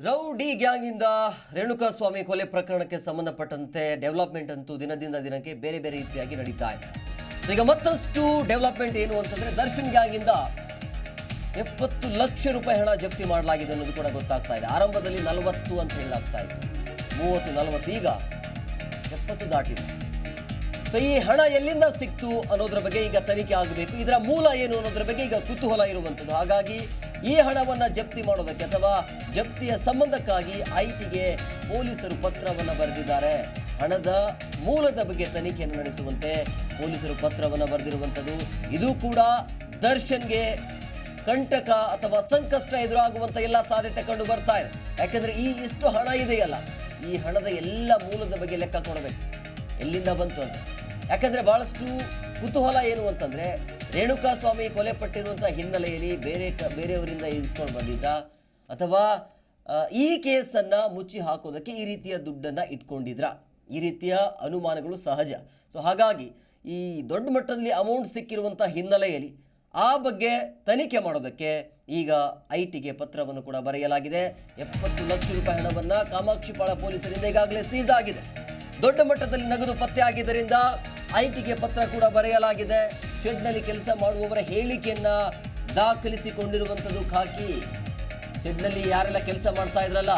Rowdy gang ಇಂದ ರೇಣುಕಾಸ್ವಾಮಿ ಕೊಲೆ ಪ್ರಕರಣಕ್ಕೆ ಸಂಬಂಧಪಟ್ಟಂತೆ ಡೆವಲಪ್ಮೆಂಟ್ ಅಂತೂ ದಿನದಿಂದ ದಿನಕ್ಕೆ ಬೇರೆ ಬೇರೆ ರೀತಿಯಾಗಿ ನಡೀತಾ ಇದೆ. ಈಗ ಮತ್ತಷ್ಟು ಡೆವಲಪ್ಮೆಂಟ್ ಏನು ಅಂತಂದ್ರೆ ದರ್ಶನ್ ಗ್ಯಾಂಗ್ ಇಂದ 70 ಲಕ್ಷ ರೂಪಾಯಿ ಹಣ ಜಪ್ತಿ ಮಾಡಲಾಗಿದೆ ಅನ್ನೋದು ಕೂಡ ಗೊತ್ತಾಗ್ತಾ ಇದೆ. ಆರಂಭದಲ್ಲಿ 40 ಅಂತ ಹೇಳಲಾಗ್ತಾ ಇತ್ತು, 30-40, ಈಗ 70 ದಾಟಿದೆ. ಸೊ ಈ ಹಣ ಎಲ್ಲಿಂದ ಸಿಕ್ತು ಅನ್ನೋದ್ರ ಬಗ್ಗೆ ಈಗ ತನಿಖೆ ಆಗಬೇಕು. ಇದರ ಮೂಲ ಏನು ಅನ್ನೋದ್ರ ಬಗ್ಗೆ ಈಗ ಕುತೂಹಲ ಇರುವಂಥದ್ದು. ಹಾಗಾಗಿ ಈ ಹಣವನ್ನು ಜಪ್ತಿ ಮಾಡೋದಕ್ಕೆ ಅಥವಾ ಜಪ್ತಿಯ ಸಂಬಂಧಕ್ಕಾಗಿ ಐಟಿಗೆ ಪೊಲೀಸರು ಪತ್ರವನ್ನು ಬರೆದಿದ್ದಾರೆ. ಹಣದ ಮೂಲದ ಬಗ್ಗೆ ತನಿಖೆಯನ್ನು ನಡೆಸುವಂತೆ ಪೊಲೀಸರು ಪತ್ರವನ್ನು ಬರೆದಿರುವಂಥದ್ದು. ಇದು ಕೂಡ ದರ್ಶನ್ಗೆ ಕಂಟಕ ಅಥವಾ ಸಂಕಷ್ಟ ಎದುರಾಗುವಂಥ ಎಲ್ಲ ಸಾಧ್ಯತೆ ಕಂಡು ಬರ್ತಾ ಇದೆ. ಯಾಕೆಂದರೆ ಇಷ್ಟು ಹಣ ಇದೆಯಲ್ಲ, ಈ ಹಣದ ಎಲ್ಲ ಮೂಲದ ಬಗ್ಗೆ ಲೆಕ್ಕ ಕೊಡಬೇಕು, ಎಲ್ಲಿಂದ ಬಂತು ಅಂತ. ಯಾಕಂದರೆ ಭಾಳಷ್ಟು ಕುತೂಹಲ ಏನು ಅಂತಂದರೆ, ರೇಣುಕಾಸ್ವಾಮಿ ಕೊಲೆ ಪಟ್ಟಿರುವಂಥ ಹಿನ್ನೆಲೆಯಲ್ಲಿ ಬೇರೆಯವರಿಂದ ಇಸ್ಕೊಂಡು ಬಂದಿದ್ದ ಅಥವಾ ಈ ಕೇಸನ್ನು ಮುಚ್ಚಿ ಹಾಕೋದಕ್ಕೆ ಈ ರೀತಿಯ ದುಡ್ಡನ್ನು ಇಟ್ಕೊಂಡಿದ್ರ, ಈ ರೀತಿಯ ಅನುಮಾನಗಳು ಸಹಜ. ಸೊ ಹಾಗಾಗಿ ಈ ದೊಡ್ಡ ಮಟ್ಟದಲ್ಲಿ ಅಮೌಂಟ್ ಸಿಕ್ಕಿರುವಂಥ ಹಿನ್ನೆಲೆಯಲ್ಲಿ ಆ ಬಗ್ಗೆ ತನಿಖೆ ಮಾಡೋದಕ್ಕೆ ಈಗ ಐಟಿಗೆ ಪತ್ರವನ್ನು ಕೂಡ ಬರೆಯಲಾಗಿದೆ. 70 ಲಕ್ಷ ರೂಪಾಯಿ ಹಣವನ್ನು ಕಾಮಾಕ್ಷಿಪಾಳ ಪೊಲೀಸರಿಂದ ಈಗಾಗಲೇ ಸೀಸ್ ಆಗಿದೆ. ದೊಡ್ಡ ಮಟ್ಟದಲ್ಲಿ ನಗದು ಪತ್ತೆ ಆಗಿದ್ದರಿಂದ ಐಟಿಗೆ ಪತ್ರ ಕೂಡ ಬರೆಯಲಾಗಿದೆ. ಶೆಡ್ನಲ್ಲಿ ಕೆಲಸ ಮಾಡುವವರ ಹೇಳಿಕೆಯನ್ನ ದಾಖಲಿಸಿಕೊಂಡಿರುವಂಥದ್ದು ಖಾಕಿ. ಶೆಡ್ನಲ್ಲಿ ಯಾರೆಲ್ಲ ಕೆಲಸ ಮಾಡ್ತಾ ಇದ್ರಲ್ಲ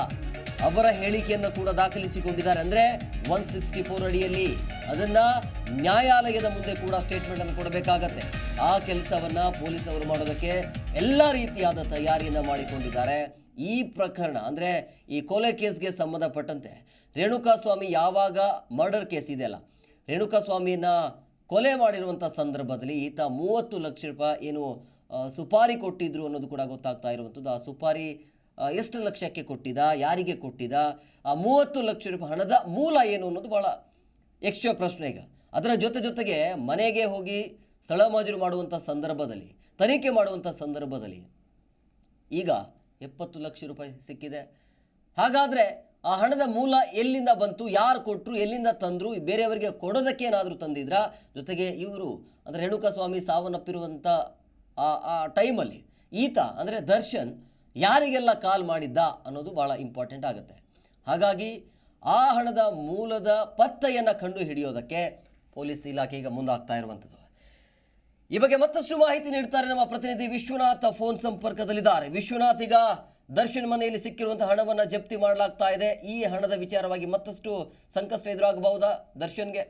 ಅವರ ಹೇಳಿಕೆಯನ್ನು ಕೂಡ ದಾಖಲಿಸಿಕೊಂಡಿದ್ದಾರೆ. ಅಂದರೆ 164 ಅಡಿಯಲ್ಲಿ ಅದನ್ನ ನ್ಯಾಯಾಲಯದ ಮುಂದೆ ಕೂಡ ಸ್ಟೇಟ್ಮೆಂಟ್ ಅನ್ನು ಕೊಡಬೇಕಾಗತ್ತೆ. ಆ ಕೆಲಸವನ್ನ ಪೊಲೀಸ್ನವರು ಮಾಡೋದಕ್ಕೆ ಎಲ್ಲ ರೀತಿಯಾದ ತಯಾರಿಯನ್ನು ಮಾಡಿಕೊಂಡಿದ್ದಾರೆ. ಈ ಪ್ರಕರಣ ಅಂದರೆ ಈ ಕೊಲೆ ಕೇಸ್ಗೆ ಸಂಬಂಧಪಟ್ಟಂತೆ ರೇಣುಕಾಸ್ವಾಮಿ ಯಾವಾಗ ಮರ್ಡರ್ ಕೇಸ್ ಇದೆಯಲ್ಲ, ರೇಣುಕಾಸ್ವಾಮಿಯನ್ನು ಕೊಲೆ ಮಾಡಿರುವಂಥ ಸಂದರ್ಭದಲ್ಲಿ ಈತ 30 ಲಕ್ಷ ರೂಪಾಯಿ ಏನು ಸುಪಾರಿ ಕೊಟ್ಟಿದ್ರು ಅನ್ನೋದು ಕೂಡ ಗೊತ್ತಾಗ್ತಾ ಇರುವಂಥದ್ದು. ಆ ಸುಪಾರಿ ಎಷ್ಟು ಲಕ್ಷಕ್ಕೆ ಕೊಟ್ಟಿದ್ದ, ಯಾರಿಗೆ ಕೊಟ್ಟಿದ್ದ, ಆ 30 ಲಕ್ಷ ರೂಪಾಯಿ ಹಣದ ಮೂಲ ಏನು ಅನ್ನೋದು ಭಾಳ ಯಕ್ಷ ಪ್ರಶ್ನೆ. ಈಗ ಅದರ ಜೊತೆಗೆ ಮನೆಗೆ ಹೋಗಿ ಸ್ಥಳ ಮಜೂರು ಮಾಡುವಂಥ ಸಂದರ್ಭದಲ್ಲಿ, ತನಿಖೆ ಮಾಡುವಂಥ ಸಂದರ್ಭದಲ್ಲಿ ಈಗ 70 ಲಕ್ಷ ರೂಪಾಯಿ ಸಿಕ್ಕಿದೆ. ಹಾಗಾದರೆ ಆ ಹಣದ ಮೂಲ ಎಲ್ಲಿಂದ ಬಂತು, ಯಾರು ಕೊಟ್ಟರು, ಎಲ್ಲಿಂದ ತಂದರು, ಬೇರೆಯವರಿಗೆ ಕೊಡೋದಕ್ಕೆ ಏನಾದರೂ ತಂದಿದ್ರ, ಜೊತೆಗೆ ಇವರು ಅಂದರೆ ರೇಣುಕಾಸ್ವಾಮಿ ಸಾವನ್ನಪ್ಪಿರುವಂಥ ಆ ಟೈಮಲ್ಲಿ ಈತ ಅಂದರೆ ದರ್ಶನ್ ಯಾರಿಗೆಲ್ಲ ಕಾಲ್ ಮಾಡಿದ್ದ ಅನ್ನೋದು ಭಾಳ ಇಂಪಾರ್ಟೆಂಟ್ ಆಗುತ್ತೆ. ಹಾಗಾಗಿ ಆ ಹಣದ ಮೂಲದ ಪತ್ತೆಯನ್ನು ಕಂಡು ಹಿಡಿಯೋದಕ್ಕೆ ಪೊಲೀಸ್ ಇಲಾಖೆ ಈಗ ಮುಂದಾಗ್ತಾ ಇರುವಂಥದ್ದು. ಈ ಬಗ್ಗೆ ಮತ್ತಷ್ಟು ಮಾಹಿತಿ ನೀಡ್ತಾರೆ ನಮ್ಮ ಪ್ರತಿನಿಧಿ ವಿಶ್ವನಾಥ್ ಫೋನ್ ಸಂಪರ್ಕದಲ್ಲಿದ್ದಾರೆ. ವಿಶ್ವನಾಥ್, ಈಗ ದರ್ಶನ್ ಮನೆಯಲ್ಲಿ ಸಿಕ್ಕಿರುವಂತಹ ಹಣವನ್ನು ಜಪ್ತಿ ಮಾಡಲಾಗ್ತಾ ಇದೆ. ಈ ಹಣದ ವಿಚಾರವಾಗಿ ಮತ್ತಷ್ಟು ಸಂಕಷ್ಟ ಎದುರಾಗಬಹುದಾ ದರ್ಶನ್ಗೆ?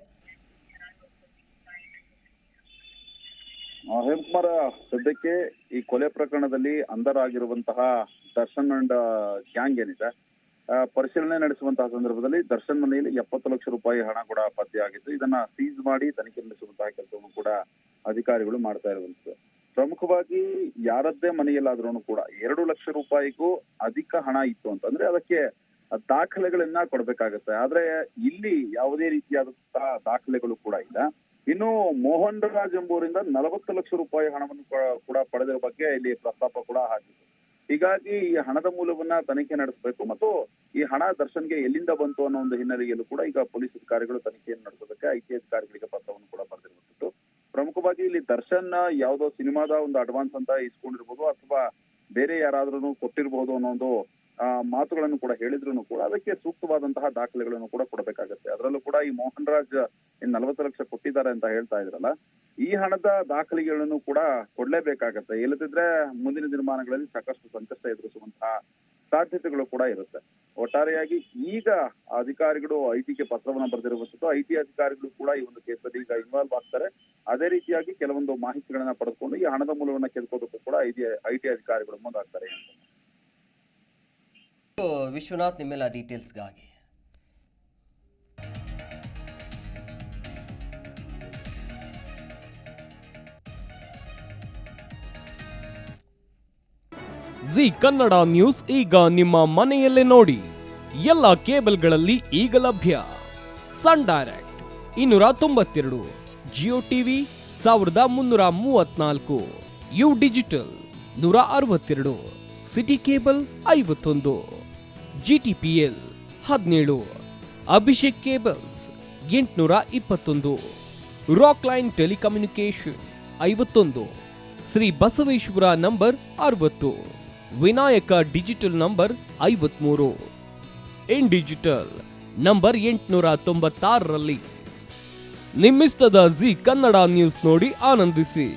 ಹೇಮಕುಮಾರ್, ಸದ್ಯಕ್ಕೆ ಈ ಕೊಲೆ ಪ್ರಕರಣದಲ್ಲಿ ಅಂಧರಾಗಿರುವಂತಹ ದರ್ಶನ್ ಅಂಡ್ ಗ್ಯಾಂಗ್ ಏನಿದೆ, ಪರಿಶೀಲನೆ ನಡೆಸುವಂತಹ ಸಂದರ್ಭದಲ್ಲಿ ದರ್ಶನ್ ಮನೆಯಲ್ಲಿ 70 ಲಕ್ಷ ರೂಪಾಯಿ ಹಣ ಕೂಡ ಪತ್ತೆಯಾಗಿದ್ದು, ಇದನ್ನ ಸೀಸ್ ಮಾಡಿ ತನಿಖೆ ನಡೆಸುವಂತಹ ಕೆಲಸವನ್ನು ಕೂಡ ಅಧಿಕಾರಿಗಳು ಮಾಡ್ತಾ ಇರುವಂತದ್ದು. ಪ್ರಮುಖವಾಗಿ ಯಾರದ್ದೇ ಮನೆಯಲ್ಲಾದ್ರೂ ಕೂಡ 2 ಲಕ್ಷ ರೂಪಾಯಿಗೂ ಅಧಿಕ ಹಣ ಇತ್ತು ಅಂತಂದ್ರೆ ಅದಕ್ಕೆ ದಾಖಲೆಗಳನ್ನ ಕೊಡ್ಬೇಕಾಗತ್ತೆ. ಆದ್ರೆ ಇಲ್ಲಿ ಯಾವುದೇ ರೀತಿಯಾದಂತಹ ದಾಖಲೆಗಳು ಕೂಡ ಇಲ್ಲ. ಇನ್ನು ಮೋಹನ್ ರಾಜ್ ಎಂಬುವರಿಂದ 40 ಲಕ್ಷ ರೂಪಾಯಿ ಹಣವನ್ನು ಕೂಡ ಪಡೆದಿರೋ ಬಗ್ಗೆ ಇಲ್ಲಿ ಪ್ರಸ್ತಾಪ ಕೂಡ ಹಾಕಿತ್ತು. ಹೀಗಾಗಿ ಈ ಹಣದ ಮೂಲವನ್ನ ತನಿಖೆ ನಡೆಸಬೇಕು ಮತ್ತು ಈ ಹಣ ದರ್ಶನ್ಗೆ ಎಲ್ಲಿಂದ ಬಂತು ಅನ್ನೋ ಒಂದು ಹಿನ್ನೆಲೆಯಲ್ಲೂ ಕೂಡ ಈಗ ಪೊಲೀಸ್ ಅಧಿಕಾರಿಗಳು ತನಿಖೆಯನ್ನು ನಡೆಸೋದಕ್ಕೆ ಐಟಿ ಅಧಿಕಾರಿಗಳಿಗೆ ಪತ್ರವನ್ನು ಕೂಡ ಬರೆದಿರುವಂತದ್ದು. ಪ್ರಮುಖವಾಗಿ ಇಲ್ಲಿ ದರ್ಶನ್ ಯಾವುದೋ ಸಿನಿಮಾದ ಒಂದು ಅಡ್ವಾನ್ಸ್ ಅಂತ ಇಸ್ಕೊಂಡಿರ್ಬೋದು ಅಥವಾ ಬೇರೆ ಯಾರಾದ್ರೂ ಕೊಟ್ಟಿರ್ಬೋದು ಅನ್ನೋ ಒಂದು ಮಾತುಗಳನ್ನು ಕೂಡ ಹೇಳಿದ್ರು ಕೂಡ ಅದಕ್ಕೆ ಸೂಕ್ತವಾದಂತಹ ದಾಖಲೆಗಳನ್ನು ಕೂಡ ಕೊಡಬೇಕಾಗತ್ತೆ. ಅದರಲ್ಲೂ ಕೂಡ ಈ ಮೋಹನ್ ರಾಜ್ 40 ಲಕ್ಷ ಕೊಟ್ಟಿದ್ದಾರೆ ಅಂತ ಹೇಳ್ತಾ ಇದ್ರಲ್ಲ, ಈ ಹಣದ ದಾಖಲೆಗಳನ್ನು ಕೂಡ ಕೊಡ್ಲೇಬೇಕಾಗತ್ತೆ. ಇಲ್ಲದಿದ್ರೆ ಮುಂದಿನ ದಿನಮಾನಗಳಲ್ಲಿ ಸಾಕಷ್ಟು ಸಂಕಷ್ಟ ಎದುರಿಸುವಂತಹ ಸಾಧ್ಯತೆಗಳು ಕೂಡ ಇರುತ್ತೆ. ಒಟ್ಟಾರೆಯಾಗಿ ಈಗ ಅಧಿಕಾರಿಗಳು ಐಟಿಗೆ ಪತ್ರವನ್ನು ಬರೆದಿರುವಂತದ್ದು. ಐಟಿ ಅಧಿಕಾರಿಗಳು ಕೂಡ ಈ ಒಂದು ಕೇಸಲ್ಲಿ ಈಗ ಇನ್ವಾಲ್ವ್ ಆಗ್ತಾರೆ. ಅದೇ ರೀತಿಯಾಗಿ ಕೆಲವೊಂದು ಮಾಹಿತಿಗಳನ್ನ ಪಡೆದುಕೊಂಡು ಈ ಹಣದ ಮೂಲವನ್ನ ಕೆದಕೋದಕ್ಕೂ ಕೂಡ ಐಟಿ ಅಧಿಕಾರಿಗಳು ಮುಂದಾಗ್ತಾರೆ. ವಿಶ್ವನಾಥ್, ನಿಮ್ಮೆಲ್ಲ ಡೀಟೇಲ್ಸ್ಗಾಗಿ. ಜಿ ಕನ್ನಡ ನ್ಯೂಸ್ ಈಗ ನಿಮ್ಮ ಮನೆಯಲ್ಲೇ ನೋಡಿ. ಎಲ್ಲ ಕೇಬಲ್ಗಳಲ್ಲಿ ಈಗ ಲಭ್ಯ. Sun Direct 292, Jio TV 1334, U digital 162, city cable 51, GTPL 17, Abhishek cables 821, rock line telecommunication 51, Shri Basaveshwara number 60, Vinayaka digital number 53, in digital number 896ರಲ್ಲಿ. ನಿಮ್ಮಿಸ್ತದ ಜಿ ಕನ್ನಡ ನ್ಯೂಸ್ ನೋಡಿ ಆನಂದಿಸಿ.